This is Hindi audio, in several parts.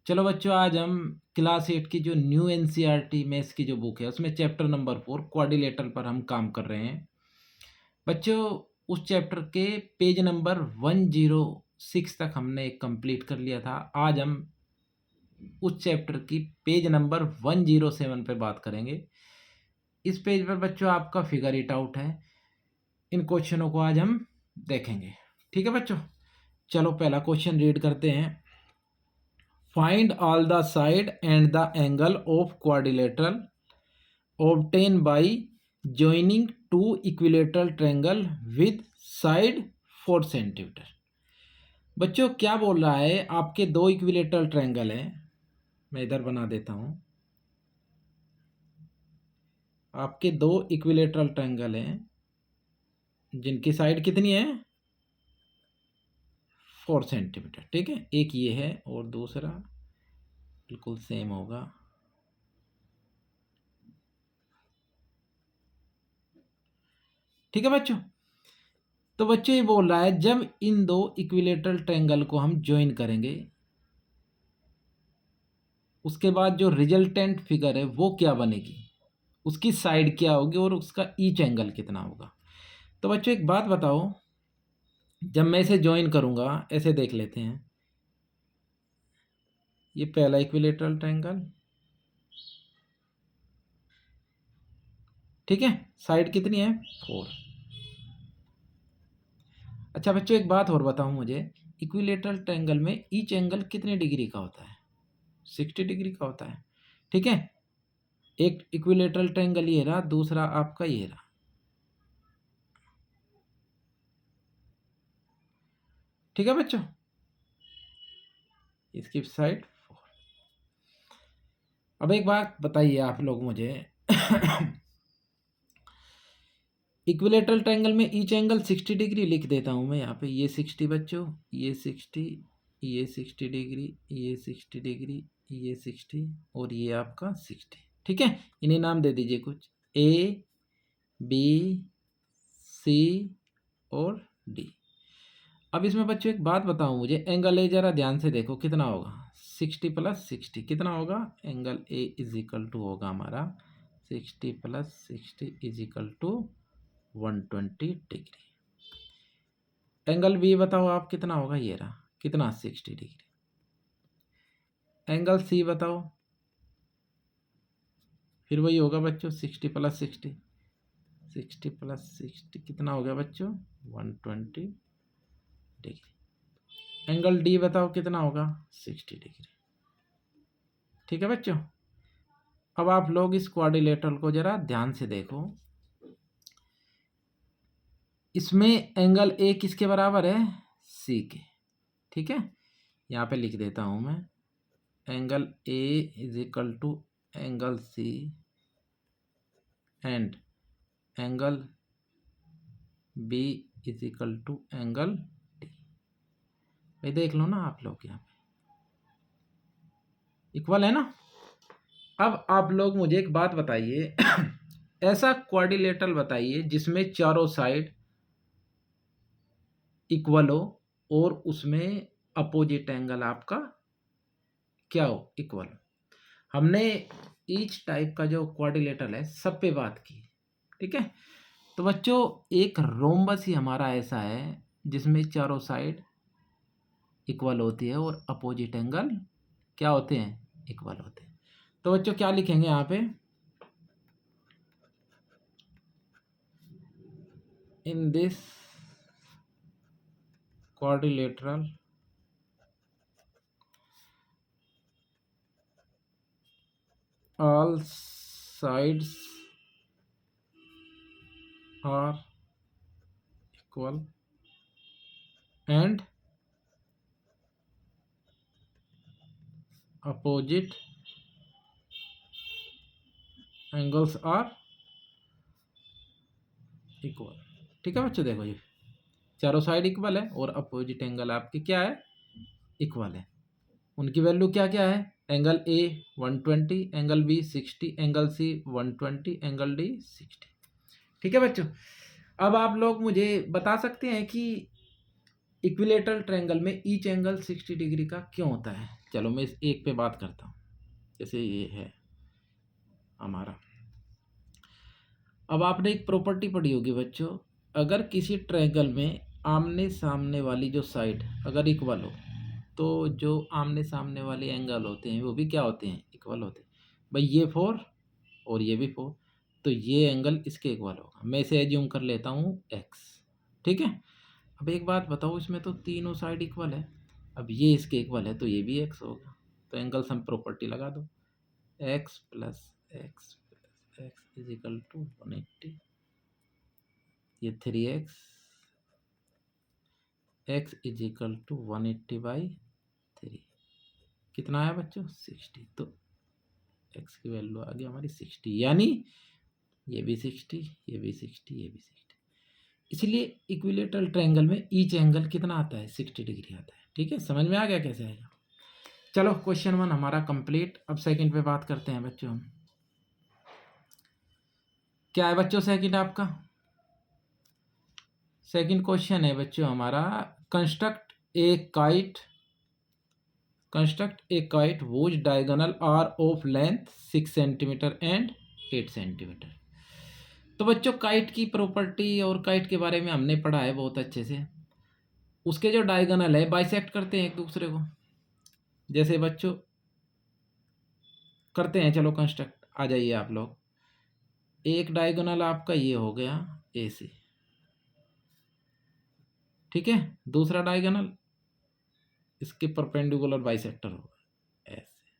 चलो बच्चों, आज हम क्लास 8 की जो न्यू एनसीईआरटी मैथ्स की जो बुक है उसमें चैप्टर नंबर 4 क्वाड्रिलेटरल पर हम काम कर रहे हैं। बच्चों, उस चैप्टर के पेज नंबर 106 तक हमने कंप्लीट कर लिया था। आज हम उस चैप्टर की पेज नंबर 107 पे बात करेंगे। इस पेज पर बच्चों आपका फिगर इट आउट है। इन क्वेश्चनों को आज हम देखेंगे। ठीक है बच्चों, चलो पहला क्वेश्चन रीड करते हैं। Find all the side and the angle of quadrilateral obtained by joining two equilateral triangle with side 4 centimetre. बच्चों क्या बोल रहा है, आपके दो इक्विलेटरल ट्रायंगल हैं। मैं इधर बना देता हूं। आपके दो इक्विलेटरल ट्रायंगल हैं जिनकी साइड कितनी है, 4 सेंटीमीटर। ठीक है, एक ये है और दूसरा बिल्कुल सेम होगा। ठीक है बच्चों, तो बच्चों ये बोल रहा है जब इन दो इक्विलेटरल ट्रायंगल को हम ज्वाइन करेंगे उसके बाद जो रिजल्टेंट फिगर है वो क्या बनेगी, उसकी साइड क्या होगी और उसका ईच एंगल कितना होगा। तो बच्चों एक बात बताओ, जब मैं इसे ज्वाइन करूंगा ऐसे देख लेते हैं। ये पहला इक्विलेटरल ट्रायंगल, ठीक है, साइड कितनी है, 4। अच्छा बच्चों एक बात और बताओ मुझे, इक्विलेटरल ट्रायंगल में ईच एंगल कितने डिग्री का होता है, 60 डिग्री का होता है। ठीक है, एक इक्विलेटरल ट्रायंगल ये रहा, दूसरा आपका ये रहा। ठीक है बच्चों, इसकी साइड 4। अब एक बात बताइए आप लोग मुझे इक्विलेटरल ट्रायंगल में ईच एंगल 60 डिग्री लिख देता हूं मैं यहाँ पे। ये 60 बच्चों, ये 60, ये 60 डिग्री, ये 60 डिग्री, ये 60 और ये आपका 60। ठीक है, इन्हें नाम दे दीजिए कुछ, ए बी सी और डी। अब इसमें बच्चों एक बात बताओ मुझे, एंगल ए जरा ध्यान से देखो कितना होगा, 60 + 60 कितना होगा, angle A is equal to होगा हमारा 60 + 60 is equal to 120 degree. Angle B बताओ आप कितना होगा, ये रहा, कितना, 60 डिग्री। एंगल सी बताओ, फिर वही होगा बच्चों 60 + 60, 60 + 60 कितना हो गया बच्चों, 120 डिग्री। एंगल डी बताओ कितना होगा, 60 डिग्री। ठीक है बच्चों, अब आप लोग इस क्वाड्रिलेटरल को जरा ध्यान से देखो। इसमें एंगल ए किसके बराबर है, सी के। ठीक है, यहाँ पे लिख देता हूं मैं, angle A is equal to angle C and angle B is equal to angle D. भाई देख लो ना आप लोग, यहाँ पे इक्वल है ना। अब आप लोग मुझे एक बात बताइए ऐसा क्वाड्रिलेटरल बताइए जिसमें चारों साइड इक्वल हो और उसमें अपोजिट एंगल आपका क्या हो, इक्वल। हमने ईच टाइप का जो क्वाड्रिलेटरल है सब पे बात की। ठीक है, तो बच्चों एक रोम्बस ही हमारा ऐसा है जिसमें चारों साइड इक्वल होती है और अपोजिट एंगल क्या होते हैं, इक्वल होते हैं। तो बच्चों क्या लिखेंगे यहाँ पे, in this quadrilateral all sides are equal and opposite angles are equal। ठीक है बच्चों, देखो ये चारों साइड इक्वल है और अपोजिट एंगल आपके क्या है, इक्वल है। उनकी वैल्यू क्या क्या है, angle A 120, angle B 60, angle C 120, angle D 60। ठीक है बच्चों, अब आप लोग मुझे बता सकते हैं कि इक्विलेटरल ट्रायंगल में ईच एंगल 60 डिग्री का क्यों होता है? चलो मैं इस एक पे बात करता हूँ। जैसे ये है हमारा, अब आपने एक प्रॉपर्टी पढ़ी होगी बच्चों, अगर किसी ट्रायंगल में आमने सामने वाली जो साइड अगर इक्वल हो, तो जो आमने सामने वाले एंगल होते हैं वो भी क्या होते हैं? इक्वल होते हैं। भाई ये 4 और ये भी 4, तो ये एंगल इसके इक्वल होगा। मैं इसे एज्यूम कर लेता हूँ x, ठीक है। अब एक बात बताओ, इसमें तो तीनों साइड इक्वल है, अब ये इसके इक्वल है तो ये भी x होगा, तो एंगल सम प्रॉपर्टी लगा दो, x plus X plus X is equal to 180, ये 3x, x is equal to 180/3, कितना आया बच्चों? 60। तो x की वैल्यू आ गई हमारी 60, यानी ये भी 60, ये भी 60, ये भी 60। इसलिए इक्विलेटरल ट्रायंगल में ईच एंगल कितना आता है? 60 डिग्री आता है। ठीक है, समझ में आ गया कैसे आएगा? चलो क्वेश्चन 1 हमारा कंप्लीट। अब सेकंड पे बात करते हैं बच्चों हम। क्या है बच्चों सेकंड आपका? सेकंड क्वेश्चन है बच्चों हमारा, construct A kite whose diagonal are of length 6 centimetre and 8 centimetre. तो बच्चों काइट की प्रॉपर्टी और काइट के बारे में हमने पढ़ा है बहुत अच्छे से। उसके जो डायगोनल है बाइसेक्ट करते हैं एक दूसरे को, जैसे बच्चों करते हैं। चलो कंस्ट्रक्ट, आ जाइए आप लोग। एक डायगोनल आपका ये हो गया ए से, ठीक है। दूसरा डायगोनल इसके परपेंडिकुलर बाइसेक्टर होगा ऐसे,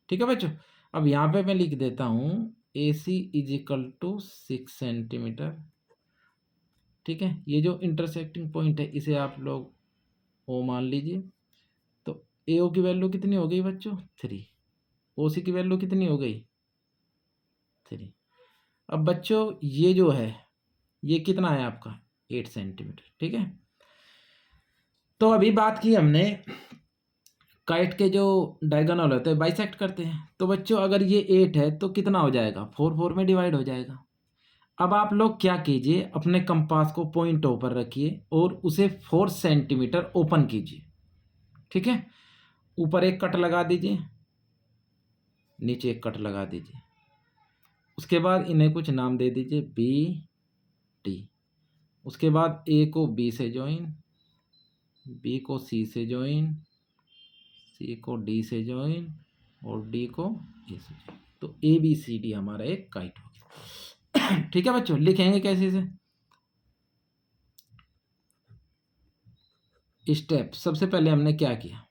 ठीक है बच्चों। अब यहाँ पे मैं लिख देता हूँ ए सी इज इक्वल टू 6 सेंटीमीटर, ठीक है। ये जो इंटरसेक्टिंग पॉइंट है इसे आप लोग ओ मान लीजिए। तो ए ओ की वैल्यू कितनी हो गई बच्चों? 3। ओ सी की वैल्यू कितनी हो गई? 3। अब बच्चों ये जो है ये कितना है आपका? 8 सेंटीमीटर, ठीक है। तो अभी बात की हमने काइट के जो डायगोनल होते हैं बाइसेक्ट करते हैं, तो बच्चों अगर ये 8 है तो कितना हो जाएगा? 4 में डिवाइड हो जाएगा। अब आप लोग क्या कीजिए, अपने कंपास को पॉइंट ओ पर रखिए और उसे 4 सेंटीमीटर ओपन कीजिए, ठीक है। ऊपर एक कट लगा दीजिए, नीचे एक कट लगा दीजिए। उसके बाद इन्हें कुछ नाम दे दीजिए बी टी। उसके बाद ए को बी से ज्वाइन, बी को सी से ज्वाइन, सी को डी से ज्वाइन और डी को ए से ज्वाइन। तो ए बी सी डी हमारा एक काइट हो गया। ठीक है बच्चों, लिखेंगे कैसे से? स्टेप, सबसे पहले हमने क्या किया,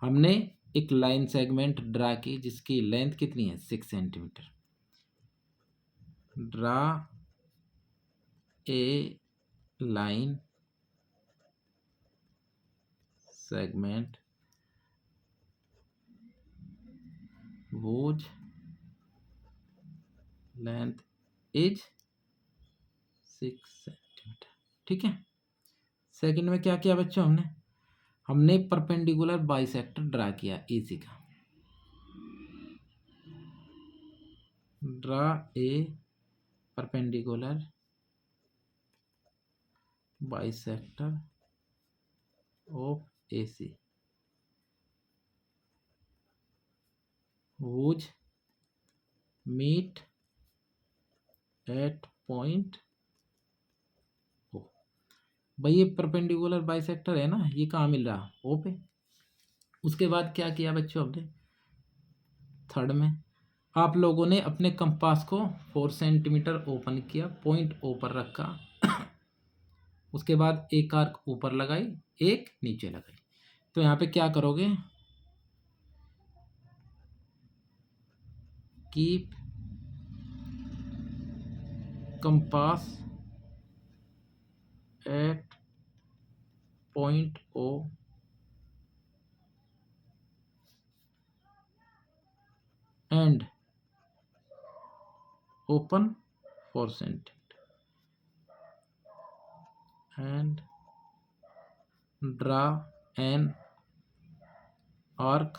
हमने एक लाइन सेगमेंट ड्रा की जिसकी लेंथ कितनी है? 6 centimetre. Draw a line segment whose length is 6 centimetre, ठीक है। सेकंड में क्या किया बच्चों हमने परपेंडिकुलर बाइसेक्टर ड्रा किया इसी का। Draw a perpendicular bisector of A C whose meet at point O। भाई ये परपेंडिकुलर बाइसेक्टर है ना, ये कहाँ मिल रहा? ओ पे। उसके बाद क्या किया बच्चों हमने? थर्ड में आप लोगों ने अपने कंपास को 4 सेंटीमीटर ओपन किया, पॉइंट ओ पर रखा। उसके बाद एक आर्क ऊपर लगाई, एक नीचे लगाई। तो यहाँ पे क्या करोगे? Keep compass at point O and open 4 centimetre and draw an arc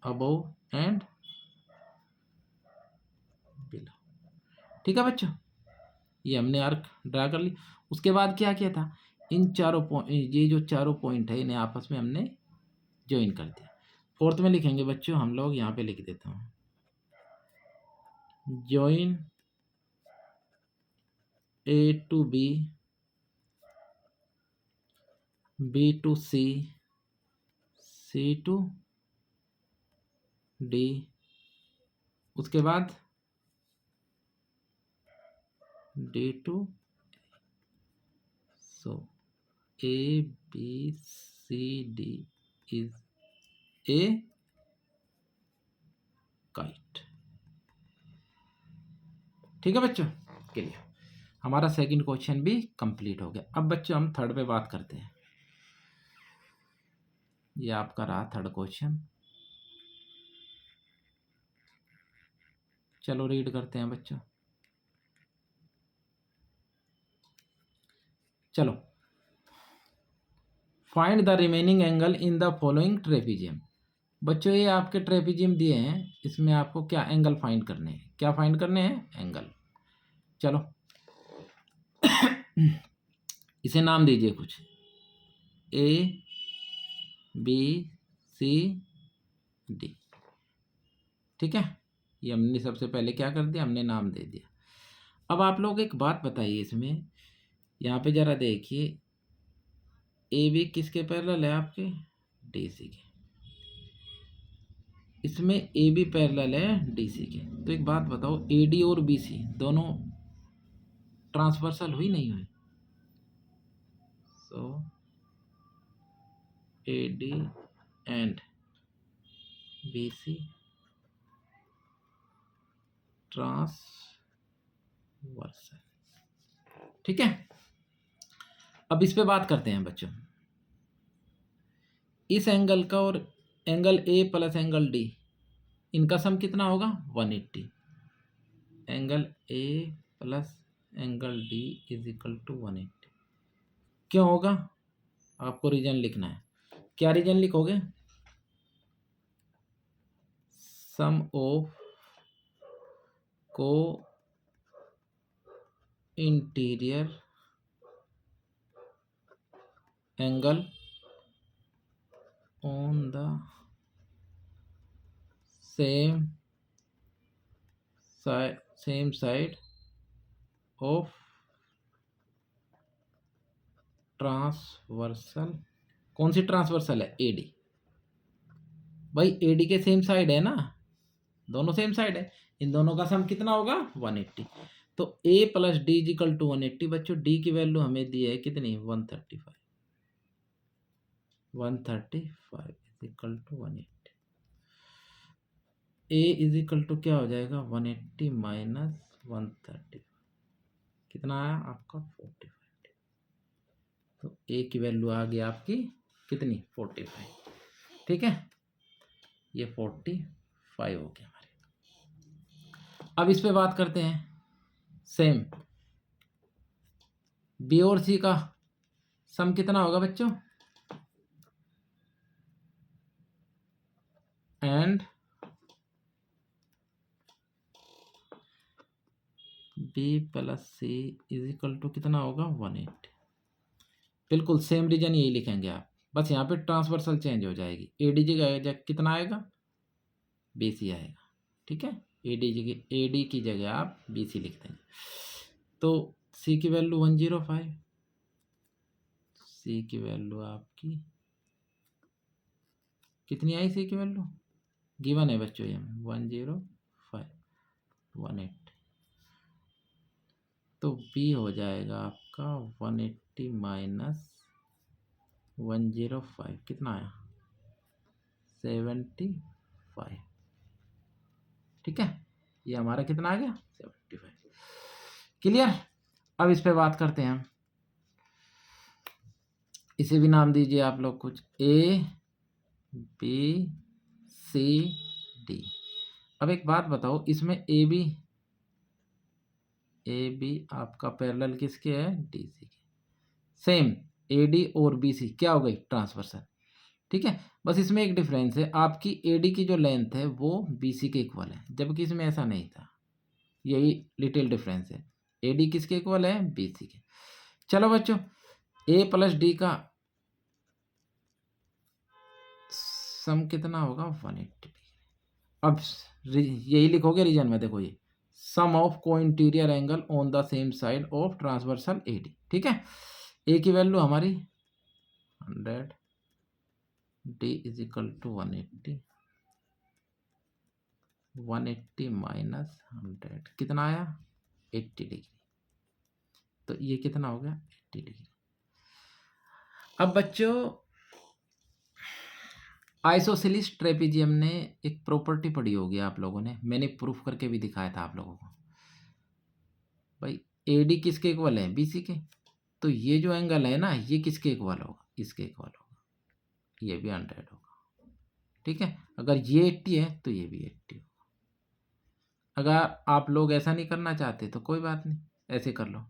above and below, ठीक है बच्चों। ये हमने आर्क ड्रा कर ली। उसके बाद क्या किया था, इन चारों पॉइंट, ये जो चारों पॉइंट है इन्हें आपस में हमने ज्वाइन कर दिया। फोर्थ में लिखेंगे बच्चों हम लोग, यहाँ पे लिख देता हूँ, join A to B, B to C, C to D, उसके बाद D to, so A B C D is a kite। ठीक है बच्चों, के लिए हमारा सेकंड क्वेश्चन भी कंप्लीट हो गया। अब बच्चों हम थर्ड पे बात करते हैं। ये आपका रहा थर्ड क्वेश्चन, चलो रीड करते हैं बच्चों। चलो, find the remaining angle in the following trapezium. बच्चों ये आपके ट्रेपीजियम दिए हैं, इसमें आपको क्या एंगल फाइंड करने हैं, क्या फाइंड करने हैं, एंगल। चलो इसे नाम दीजिए कुछ, A B C D। ठीक है, ये हमने सबसे पहले क्या कर दिया, हमने नाम दे दिया। अब आप लोग एक बात बताइए, इसमें यहाँ पे जरा देखिए, ए बी किसके पैरेलल है, आपके डी सी के। इसमें ए बी पैरेलल है डी सी के। तो एक बात बताओ, ए डी और बी सी दोनों ट्रांसवर्सल हुई नहीं हुई? So A D and B C transversal. ठीक है, अब इस पे बात करते हैं बच्चों। इस एंगल का और angle A plus angle D, इनका सम कितना होगा, 180। Angle A plus angle D is equal to 180। क्यों होगा, आपको रीजन लिखना है। क्या रीजन लिखोगे, सम ऑफ को interior angle on the same side of transversal. कौन सी ट्रांसवर्सल है, एडी। भाई एडी के सेम साइड है ना, दोनों सेम साइड है, इन दोनों का सम कितना होगा, 180। तो a plus D is equal to 180। बच्चों डी की वैल्यू हमें दी है कितनी, 135। 135 is equal to 180। a is equal to क्या हो जाएगा, 180 माइनस 130, कितना आया आपका, 45। तो a की वैल्यू आ गई आपकी कितनी, 45। ठीक है, ये 45 हो गया हमारे। अब इस पे बात करते हैं, सेम बी और सी का सम कितना होगा बच्चों, and B plus C is equal to कितना होगा, 180। बिल्कुल सेम रीजन यही लिखेंगे आप, बस यहाँ पे ट्रांसवर्सल चेंज हो जाएगी। ए डी जगह कितना आएगा, बी सी आएगा। ठीक है, ए डी की जगह आप बी सी लिख देंगे। तो सी की वैल्यू 105, सी की वैल्यू आपकी कितनी आई, सी की वैल्यू गिवन है बच्चों, ये 105 180। तो बी हो जाएगा आपका 180 माइनस 105, कितना आया, 75। ठीक है, ये हमारा कितना आ गया, 75। क्लियर। अब इस पे बात करते हैं हम, इसे भी नाम दीजिए आप लोग कुछ, ए बी सी डी। अब एक बात बताओ, इसमें ए बी आपका पैरेलल किसके है, डी सी के। सेम ए डी और बी सी क्या हो गई, ट्रांसवर्सल। ठीक है, बस इसमें एक डिफरेंस है, आपकी ए डी की जो लेंथ है वो बी सी के इक्वल है, जबकि इसमें ऐसा नहीं था। यही लिटिल डिफरेंस है। ए डी किसके इक्वल है, बी सी के। चलो बच्चों, ए प्लस डी का सम कितना होगा, 180 डिग्री। अब यही लिखोगे रीजन में, देखो ये सम ऑफ को interior angle on the same side of transversal A D, ठीक है। ए की वैल्यू हमारी 100, D is equal to 180, 180 minus 100 कितना आया, 80 डिग्री। तो ये कितना हो गया, 80 डिग्री। अब बच्चों आइसोसेलिस ट्रेपेजियम ने एक प्रॉपर्टी पढ़ी होगी आप लोगों ने, मैंने प्रूफ करके भी दिखाया था आप लोगों को। भाई ए डी किसके इक्वल है, बी सी के। तो ये जो एंगल है ना, ये किसके इक्वल होगा, इसके इक्वल होगा। ये भी 100 होगा, ठीक है। अगर ये 80 है तो ये भी 80 होगा। अगर आप लोग ऐसा नहीं करना चाहते तो कोई बात नहीं, ऐसे कर लो।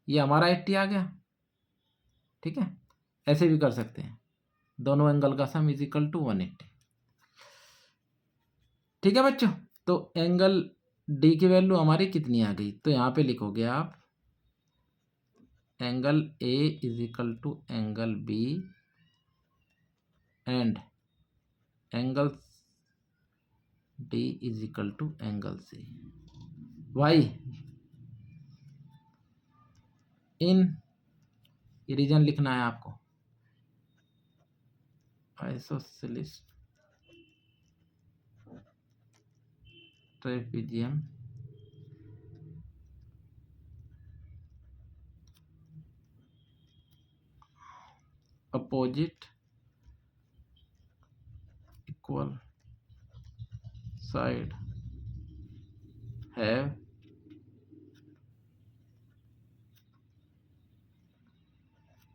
ये हमारा 80 आ गया, ठीक है। ऐसे भी कर सकते हैं, दोनों एंगल का सम इज इक्वल टू 180, ठीक है बच्चों। तो एंगल डी की वैल्यू हमारी कितनी आ गई, तो यहाँ पे लिखोगे आप angle A is equal to angle B and angle D is equal to angle C. Why in reason लिखना है आपको, isosceles trapezium opposite equal side have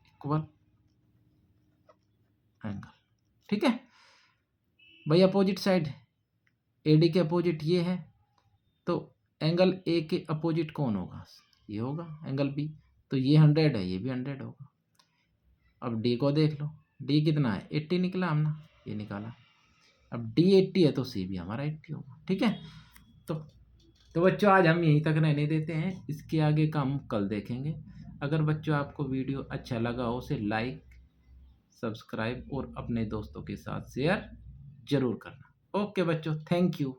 equal angle, ठीक है भाई। अपोजिट साइड ए डी के अपोजिट ये है, तो एंगल ए के अपोजिट कौन होगा, ये होगा एंगल बी। तो ये 100 है, ये भी 100 होगा। अब डी को देख लो, डी कितना है, 80 निकला हमने, ये निकाला। अब डी 80 है तो सी भी हमारा 80 होगा, ठीक है। तो बच्चों आज हम यहीं तक रहने देते हैं, इसके आगे का हम कल देखेंगे। अगर बच्चों आपको वीडियो अच्छा लगा हो उसे लाइक, सब्सक्राइब और अपने दोस्तों के साथ शेयर जरूर करना। ओके बच्चों, थैंक यू।